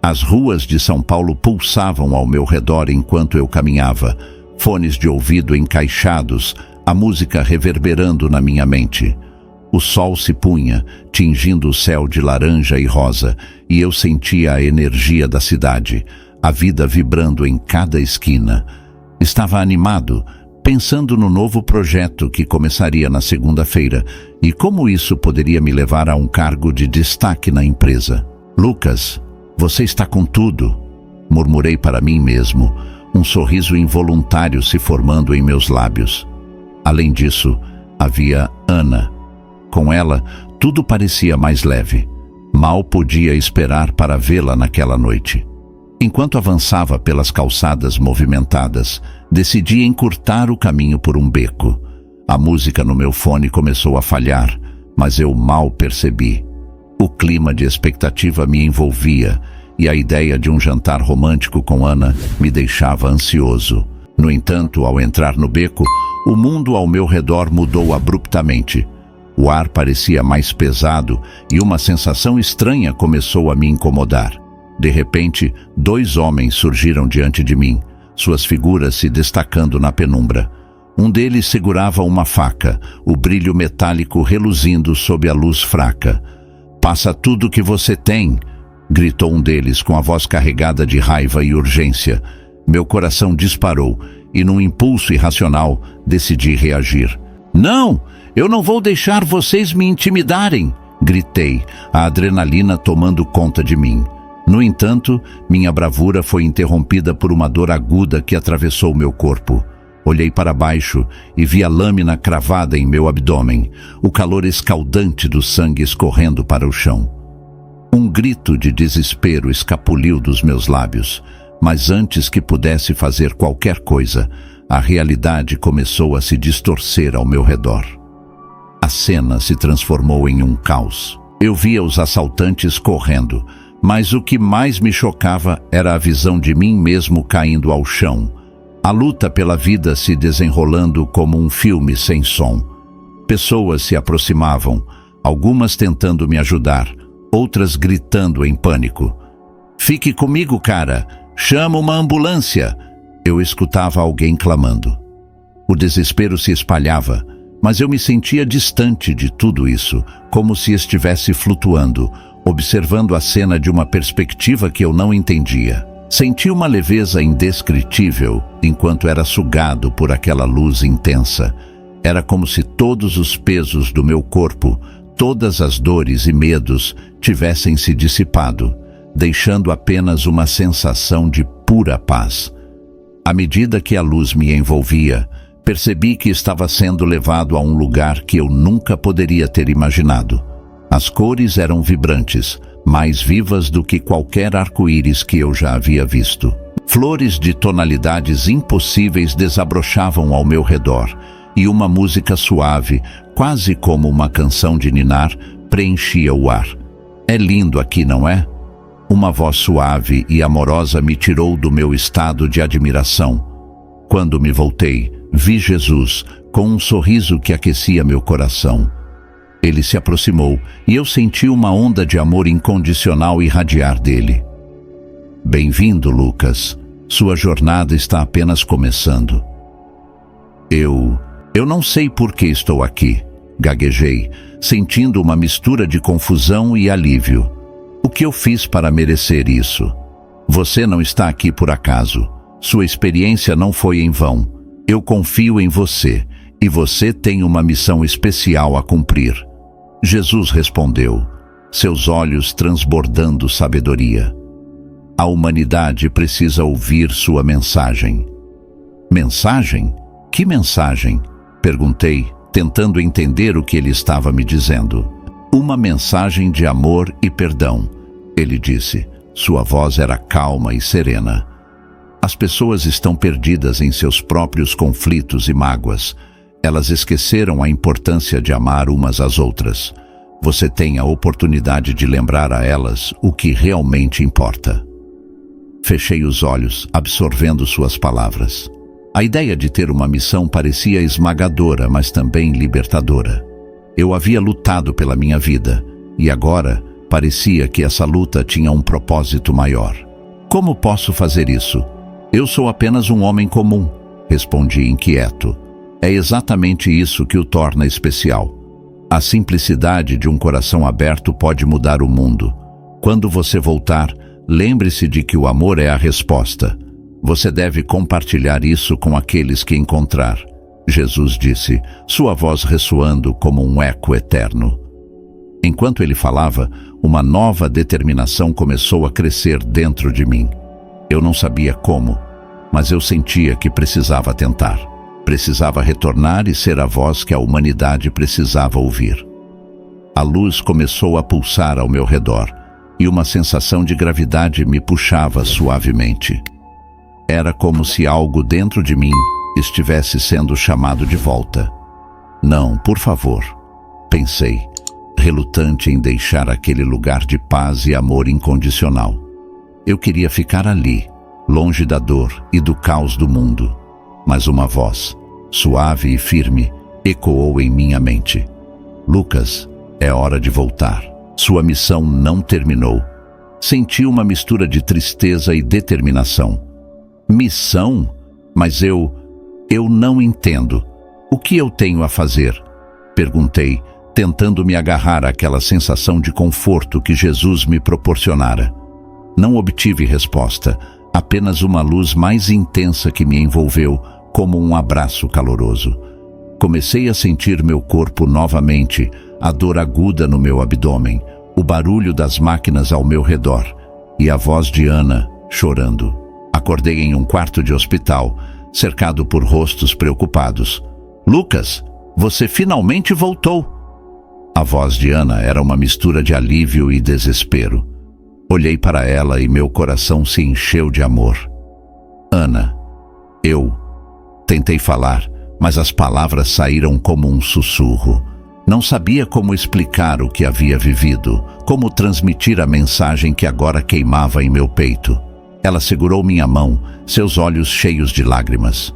As ruas de São Paulo pulsavam ao meu redor enquanto eu caminhava, fones de ouvido encaixados, a música reverberando na minha mente. O sol se punha, tingindo o céu de laranja e rosa, e eu sentia a energia da cidade, a vida vibrando em cada esquina. Estava animado, pensando no novo projeto que começaria na segunda-feira e como isso poderia me levar a um cargo de destaque na empresa. Lucas, você está com tudo, murmurei para mim mesmo, um sorriso involuntário se formando em meus lábios. Além disso, havia Ana. Com ela, tudo parecia mais leve. Mal podia esperar para vê-la naquela noite. Enquanto avançava pelas calçadas movimentadas, decidi encurtar o caminho por um beco. A música no meu fone começou a falhar, mas eu mal percebi. O clima de expectativa me envolvia e a ideia de um jantar romântico com Ana me deixava ansioso. No entanto, ao entrar no beco, o mundo ao meu redor mudou abruptamente. O ar parecia mais pesado e uma sensação estranha começou a me incomodar. De repente, 2 homens surgiram diante de mim, suas figuras se destacando na penumbra. Um deles segurava uma faca, o brilho metálico reluzindo sob a luz fraca. "Passa tudo o que você tem!" gritou um deles com a voz carregada de raiva e urgência. Meu coração disparou e, num impulso irracional, decidi reagir. "Não! Eu não vou deixar vocês me intimidarem!" gritei, a adrenalina tomando conta de mim. No entanto, minha bravura foi interrompida por uma dor aguda que atravessou meu corpo. Olhei para baixo e vi a lâmina cravada em meu abdômen, o calor escaldante do sangue escorrendo para o chão. Um grito de desespero escapuliu dos meus lábios, mas antes que pudesse fazer qualquer coisa, a realidade começou a se distorcer ao meu redor. A cena se transformou em um caos. Eu via os assaltantes correndo, mas o que mais me chocava era a visão de mim mesmo caindo ao chão. A luta pela vida se desenrolando como um filme sem som. Pessoas se aproximavam, algumas tentando me ajudar, outras gritando em pânico. "Fique comigo, cara! Chama uma ambulância!" Eu escutava alguém clamando. O desespero se espalhava, mas eu me sentia distante de tudo isso, como se estivesse flutuando, observando a cena de uma perspectiva que eu não entendia. Senti uma leveza indescritível enquanto era sugado por aquela luz intensa. Era como se todos os pesos do meu corpo, todas as dores e medos tivessem se dissipado, deixando apenas uma sensação de pura paz. À medida que a luz me envolvia, percebi que estava sendo levado a um lugar que eu nunca poderia ter imaginado. As cores eram vibrantes, mais vivas do que qualquer arco-íris que eu já havia visto. Flores de tonalidades impossíveis desabrochavam ao meu redor, e uma música suave, quase como uma canção de ninar, preenchia o ar. "É lindo aqui, não é?" Uma voz suave e amorosa me tirou do meu estado de admiração. Quando me voltei, vi Jesus, com um sorriso que aquecia meu coração. Ele se aproximou e eu senti uma onda de amor incondicional irradiar dele. "Bem-vindo, Lucas. Sua jornada está apenas começando." Eu não sei por que estou aqui, gaguejei, sentindo uma mistura de confusão e alívio. "O que eu fiz para merecer isso?" "Você não está aqui por acaso. Sua experiência não foi em vão. Eu confio em você, e você tem uma missão especial a cumprir." Jesus respondeu, seus olhos transbordando sabedoria. "A humanidade precisa ouvir sua mensagem." "Mensagem? Que mensagem?" perguntei, tentando entender o que ele estava me dizendo. "Uma mensagem de amor e perdão," ele disse. Sua voz era calma e serena. "As pessoas estão perdidas em seus próprios conflitos e mágoas. Elas esqueceram a importância de amar umas às outras. Você tem a oportunidade de lembrar a elas o que realmente importa." Fechei os olhos, absorvendo suas palavras. A ideia de ter uma missão parecia esmagadora, mas também libertadora. Eu havia lutado pela minha vida, e agora Parecia que essa luta tinha um propósito maior. Como posso fazer isso? Eu sou apenas um homem comum, respondi inquieto. É exatamente isso que o torna especial. A simplicidade de um coração aberto pode mudar o mundo. Quando você voltar, lembre-se de que o amor é a resposta. Você deve compartilhar isso com aqueles que encontrar. Jesus disse, sua voz ressoando como um eco eterno. Enquanto ele falava, uma nova determinação começou a crescer dentro de mim. Eu não sabia como, mas eu sentia que precisava tentar. Precisava retornar e ser a voz que a humanidade precisava ouvir. A luz começou a pulsar ao meu redor, e uma sensação de gravidade me puxava suavemente. Era como se algo dentro de mim estivesse sendo chamado de volta. Não, por favor, pensei, relutante em deixar aquele lugar de paz e amor incondicional. Eu queria ficar ali, longe da dor e do caos do mundo. Mas uma voz, suave e firme, ecoou em minha mente. Lucas, é hora de voltar. Sua missão não terminou. Senti uma mistura de tristeza e determinação. Missão? Mas eu não entendo. O que eu tenho a fazer? Perguntei, tentando me agarrar àquela sensação de conforto que Jesus me proporcionara. Não obtive resposta, apenas uma luz mais intensa que me envolveu, como um abraço caloroso. Comecei a sentir meu corpo novamente, a dor aguda no meu abdômen, o barulho das máquinas ao meu redor e a voz de Ana chorando. Acordei em um quarto de hospital, cercado por rostos preocupados. Lucas, você finalmente voltou! A voz de Ana era uma mistura de alívio e desespero. Olhei para ela e meu coração se encheu de amor. Ana, eu tentei falar, mas as palavras saíram como um sussurro. Não sabia como explicar o que havia vivido, como transmitir a mensagem que agora queimava em meu peito. Ela segurou minha mão, seus olhos cheios de lágrimas.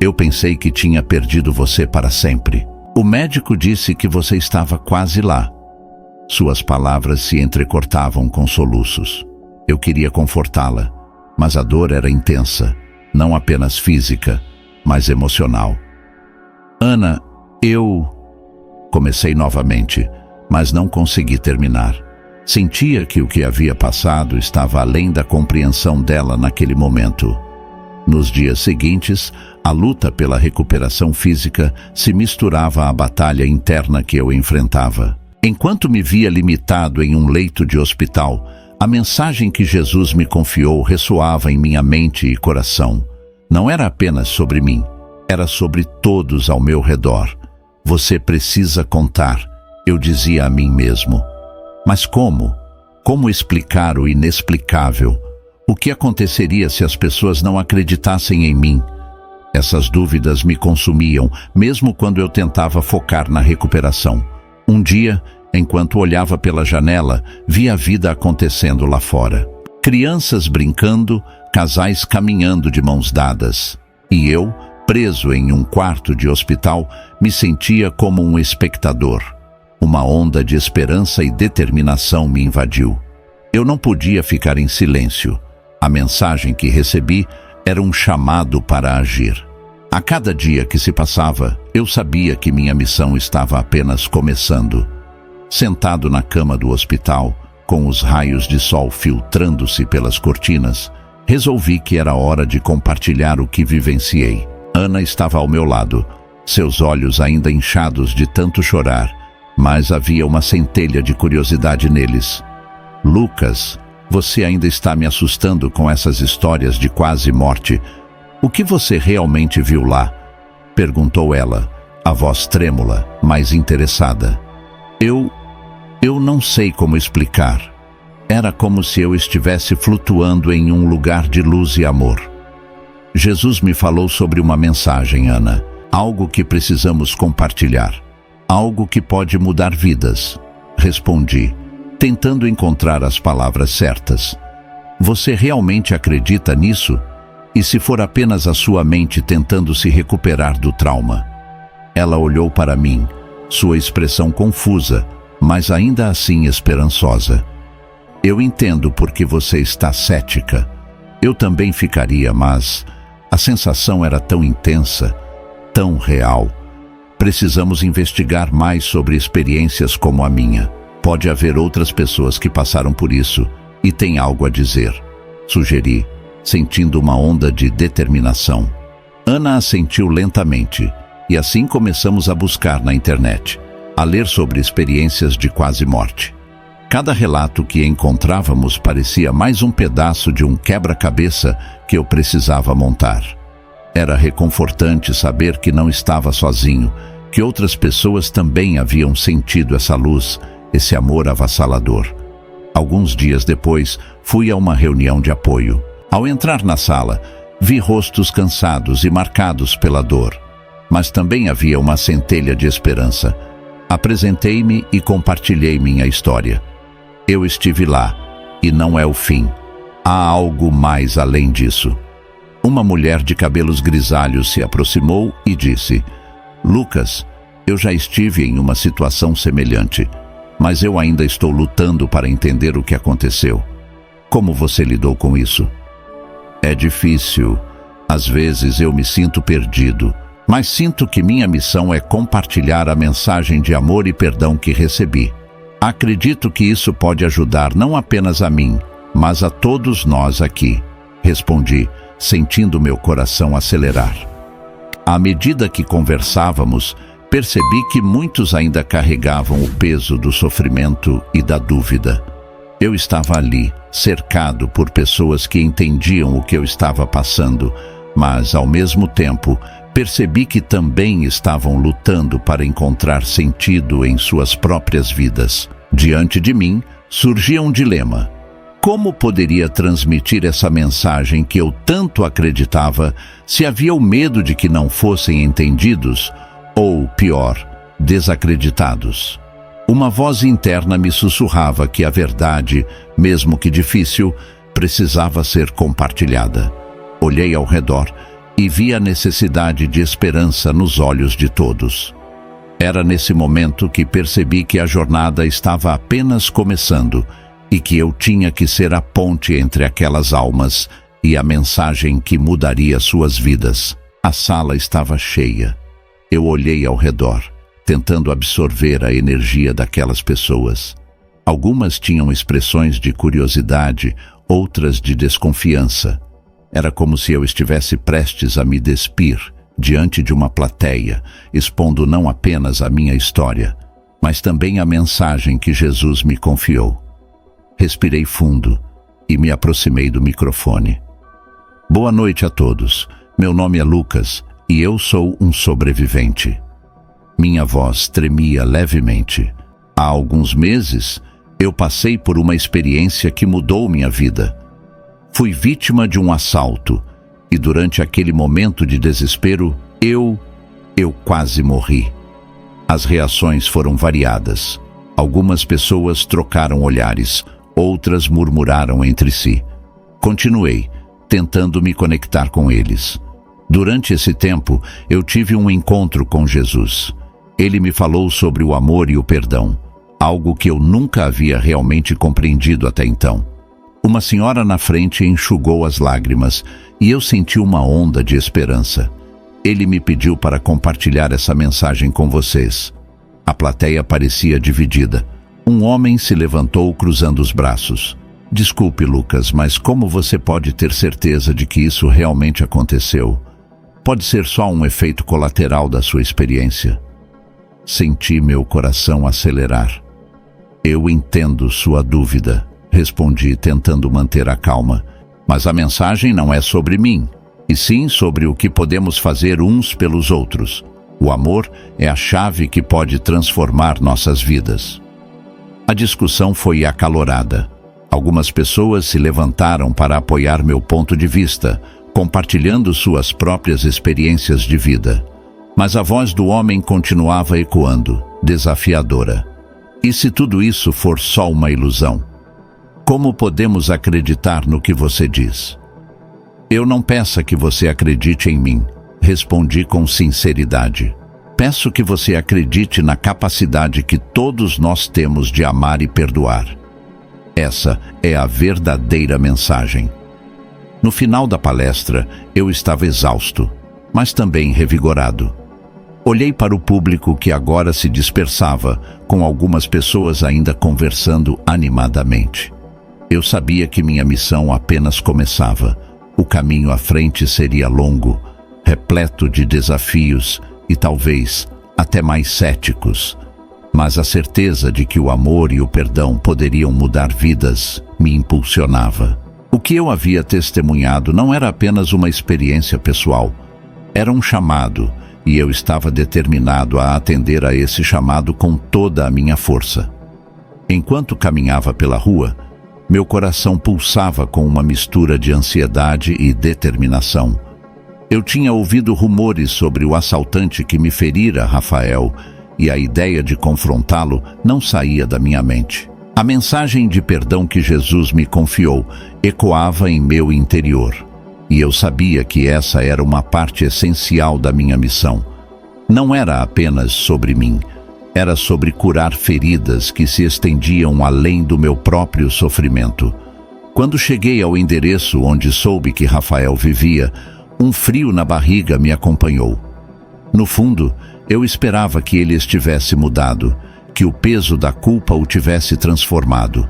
Eu pensei que tinha perdido você para sempre. O médico disse que você estava quase lá. Suas palavras se entrecortavam com soluços. Eu queria confortá-la, mas a dor era intensa, não apenas física, mas emocional. Ana, comecei novamente, mas não consegui terminar. Sentia que o que havia passado estava além da compreensão dela naquele momento. Nos dias seguintes, a luta pela recuperação física se misturava à batalha interna que eu enfrentava. Enquanto me via limitado em um leito de hospital, a mensagem que Jesus me confiou ressoava em minha mente e coração. Não era apenas sobre mim, era sobre todos ao meu redor. Você precisa contar, eu dizia a mim mesmo. Mas como? Como explicar o inexplicável? O que aconteceria se as pessoas não acreditassem em mim? Essas dúvidas me consumiam, mesmo quando eu tentava focar na recuperação. Um dia, enquanto olhava pela janela, vi a vida acontecendo lá fora. Crianças brincando, casais caminhando de mãos dadas. E eu, preso em um quarto de hospital, me sentia como um espectador. Uma onda de esperança e determinação me invadiu. Eu não podia ficar em silêncio. A mensagem que recebi era um chamado para agir. A cada dia que se passava, eu sabia que minha missão estava apenas começando. Sentado na cama do hospital, com os raios de sol filtrando-se pelas cortinas, resolvi que era hora de compartilhar o que vivenciei. Ana estava ao meu lado, seus olhos ainda inchados de tanto chorar, mas havia uma centelha de curiosidade neles. Lucas, você ainda está me assustando com essas histórias de quase morte. O que você realmente viu lá? Perguntou ela, a voz trêmula, mas interessada. Eu não sei como explicar. Era como se eu estivesse flutuando em um lugar de luz e amor. Jesus me falou sobre uma mensagem, Ana, algo que precisamos compartilhar, algo que pode mudar vidas. Respondi, tentando encontrar as palavras certas. Você realmente acredita nisso? E se for apenas a sua mente tentando se recuperar do trauma? Ela olhou para mim, sua expressão confusa, mas ainda assim esperançosa. Eu entendo porque você está cética. Eu também ficaria, mas a sensação era tão intensa, tão real. Precisamos investigar mais sobre experiências como a minha. Pode haver outras pessoas que passaram por isso e têm algo a dizer. Sugeri, sentindo uma onda de determinação. Ana assentiu lentamente, e assim começamos a buscar na internet, a ler sobre experiências de quase morte. Cada relato que encontrávamos parecia mais um pedaço de um quebra-cabeça que eu precisava montar. Era reconfortante saber que não estava sozinho, que outras pessoas também haviam sentido essa luz, esse amor avassalador. Alguns dias depois, fui a uma reunião de apoio. Ao entrar na sala, vi rostos cansados e marcados pela dor, mas também havia uma centelha de esperança. Apresentei-me e compartilhei minha história. Eu estive lá, e não é o fim. Há algo mais além disso. Uma mulher de cabelos grisalhos se aproximou e disse: Lucas, eu já estive em uma situação semelhante, mas eu ainda estou lutando para entender o que aconteceu. Como você lidou com isso? É difícil. Às vezes eu me sinto perdido, mas sinto que minha missão é compartilhar a mensagem de amor e perdão que recebi. Acredito que isso pode ajudar não apenas a mim, mas a todos nós aqui, respondi, sentindo meu coração acelerar. À medida que conversávamos, percebi que muitos ainda carregavam o peso do sofrimento e da dúvida. Eu estava ali, cercado por pessoas que entendiam o que eu estava passando, mas, ao mesmo tempo, percebi que também estavam lutando para encontrar sentido em suas próprias vidas. Diante de mim, surgia um dilema. Como poderia transmitir essa mensagem que eu tanto acreditava se havia o medo de que não fossem entendidos ou, pior, desacreditados? Uma voz interna me sussurrava que a verdade, mesmo que difícil, precisava ser compartilhada. Olhei ao redor e vi a necessidade de esperança nos olhos de todos. Era nesse momento que percebi que a jornada estava apenas começando e que eu tinha que ser a ponte entre aquelas almas e a mensagem que mudaria suas vidas. A sala estava cheia. Eu olhei ao redor, tentando absorver a energia daquelas pessoas. Algumas tinham expressões de curiosidade, outras de desconfiança. Era como se eu estivesse prestes a me despir diante de uma plateia, expondo não apenas a minha história, mas também a mensagem que Jesus me confiou. Respirei fundo e me aproximei do microfone. Boa noite a todos. Meu nome é Lucas e eu sou um sobrevivente. Minha voz tremia levemente. Há alguns meses, eu passei por uma experiência que mudou minha vida. Fui vítima de um assalto e durante aquele momento de desespero, eu quase morri. As reações foram variadas. Algumas pessoas trocaram olhares, outras murmuraram entre si. Continuei, tentando me conectar com eles. Durante esse tempo, eu tive um encontro com Jesus. Ele me falou sobre o amor e o perdão, algo que eu nunca havia realmente compreendido até então. Uma senhora na frente enxugou as lágrimas e eu senti uma onda de esperança. Ele me pediu para compartilhar essa mensagem com vocês. A plateia parecia dividida. Um homem se levantou cruzando os braços. Desculpe, Lucas, mas como você pode ter certeza de que isso realmente aconteceu? Pode ser só um efeito colateral da sua experiência. Senti meu coração acelerar. Eu entendo sua dúvida, respondi, tentando manter a calma. Mas a mensagem não é sobre mim, e sim sobre o que podemos fazer uns pelos outros. O amor é a chave que pode transformar nossas vidas. A discussão foi acalorada. Algumas pessoas se levantaram para apoiar meu ponto de vista, compartilhando suas próprias experiências de vida. Mas a voz do homem continuava ecoando, desafiadora. E se tudo isso for só uma ilusão? Como podemos acreditar no que você diz? Eu não peço que você acredite em mim, respondi com sinceridade. Peço que você acredite na capacidade que todos nós temos de amar e perdoar. Essa é a verdadeira mensagem. No final da palestra, eu estava exausto, mas também revigorado. Olhei para o público que agora se dispersava, com algumas pessoas ainda conversando animadamente. Eu sabia que minha missão apenas começava. O caminho à frente seria longo, repleto de desafios e talvez até mais céticos. Mas a certeza de que o amor e o perdão poderiam mudar vidas me impulsionava. O que eu havia testemunhado não era apenas uma experiência pessoal, era um chamado, e eu estava determinado a atender a esse chamado com toda a minha força. Enquanto caminhava pela rua, meu coração pulsava com uma mistura de ansiedade e determinação. Eu tinha ouvido rumores sobre o assaltante que me ferira, Rafael, e a ideia de confrontá-lo não saía da minha mente. A mensagem de perdão que Jesus me confiou ecoava em meu interior, e eu sabia que essa era uma parte essencial da minha missão. Não era apenas sobre mim, era sobre curar feridas que se estendiam além do meu próprio sofrimento. Quando cheguei ao endereço onde soube que Rafael vivia, um frio na barriga me acompanhou. No fundo, eu esperava que ele estivesse mudado, que o peso da culpa o tivesse transformado.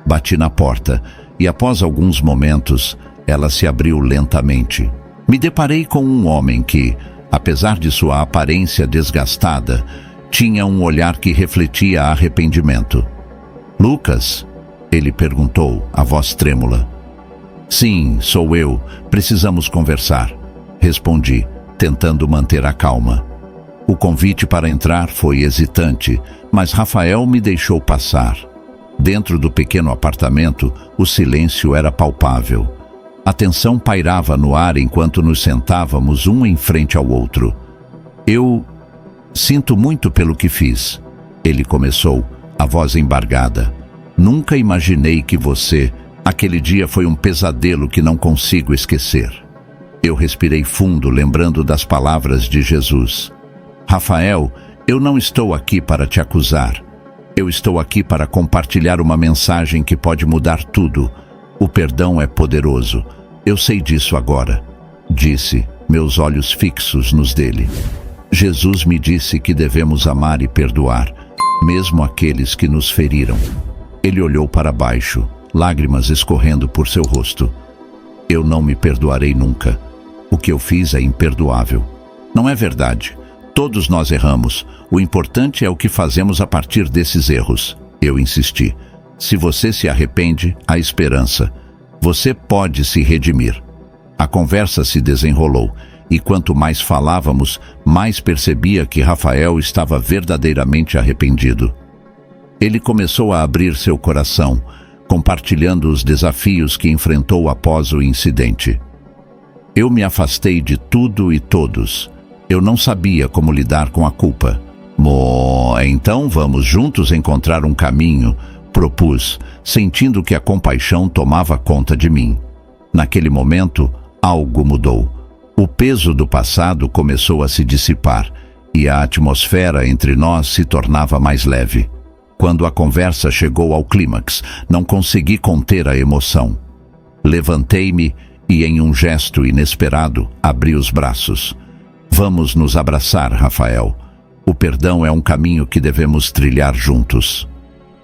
Bati na porta e, após alguns momentos, ela se abriu lentamente. Me deparei com um homem que, apesar de sua aparência desgastada, tinha um olhar que refletia arrependimento. "Lucas?", ele perguntou, a voz trêmula. "Sim, sou eu. Precisamos conversar", respondi, tentando manter a calma. O convite para entrar foi hesitante, mas Rafael me deixou passar. Dentro do pequeno apartamento, o silêncio era palpável. A tensão pairava no ar enquanto nos sentávamos um em frente ao outro. "Eu sinto muito pelo que fiz", ele começou, a voz embargada. "Nunca imaginei que você... Aquele dia foi um pesadelo que não consigo esquecer." Eu respirei fundo, lembrando das palavras de Jesus. "Rafael, eu não estou aqui para te acusar. Eu estou aqui para compartilhar uma mensagem que pode mudar tudo. O perdão é poderoso. Eu sei disso agora", disse, meus olhos fixos nos dele. "Jesus me disse que devemos amar e perdoar, mesmo aqueles que nos feriram." Ele olhou para baixo, lágrimas escorrendo por seu rosto. "Eu não me perdoarei nunca. O que eu fiz é imperdoável." "Não é verdade. Todos nós erramos. O importante é o que fazemos a partir desses erros", eu insisti. "Se você se arrepende, há esperança. Você pode se redimir." A conversa se desenrolou, e quanto mais falávamos, mais percebia que Rafael estava verdadeiramente arrependido. Ele começou a abrir seu coração, compartilhando os desafios que enfrentou após o incidente. "Eu me afastei de tudo e todos. Eu não sabia como lidar com a culpa." Então vamos juntos encontrar um caminho", propus, sentindo que a compaixão tomava conta de mim. Naquele momento, algo mudou. O peso do passado começou a se dissipar, e a atmosfera entre nós se tornava mais leve. Quando a conversa chegou ao clímax, não consegui conter a emoção. Levantei-me e, em um gesto inesperado, abri os braços. "Vamos nos abraçar, Rafael. O perdão é um caminho que devemos trilhar juntos."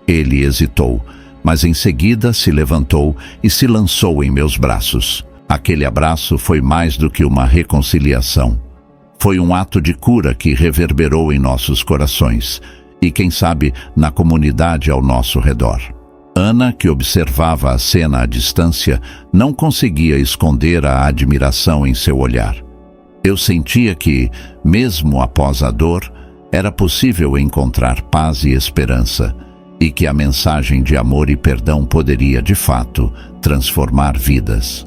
Ele hesitou, mas em seguida se levantou e se lançou em meus braços. Aquele abraço foi mais do que uma reconciliação. Foi um ato de cura que reverberou em nossos corações e, quem sabe, na comunidade ao nosso redor. Ana, que observava a cena à distância, não conseguia esconder a admiração em seu olhar. Eu sentia que, mesmo após a dor, era possível encontrar paz e esperança, e que a mensagem de amor e perdão poderia, de fato, transformar vidas.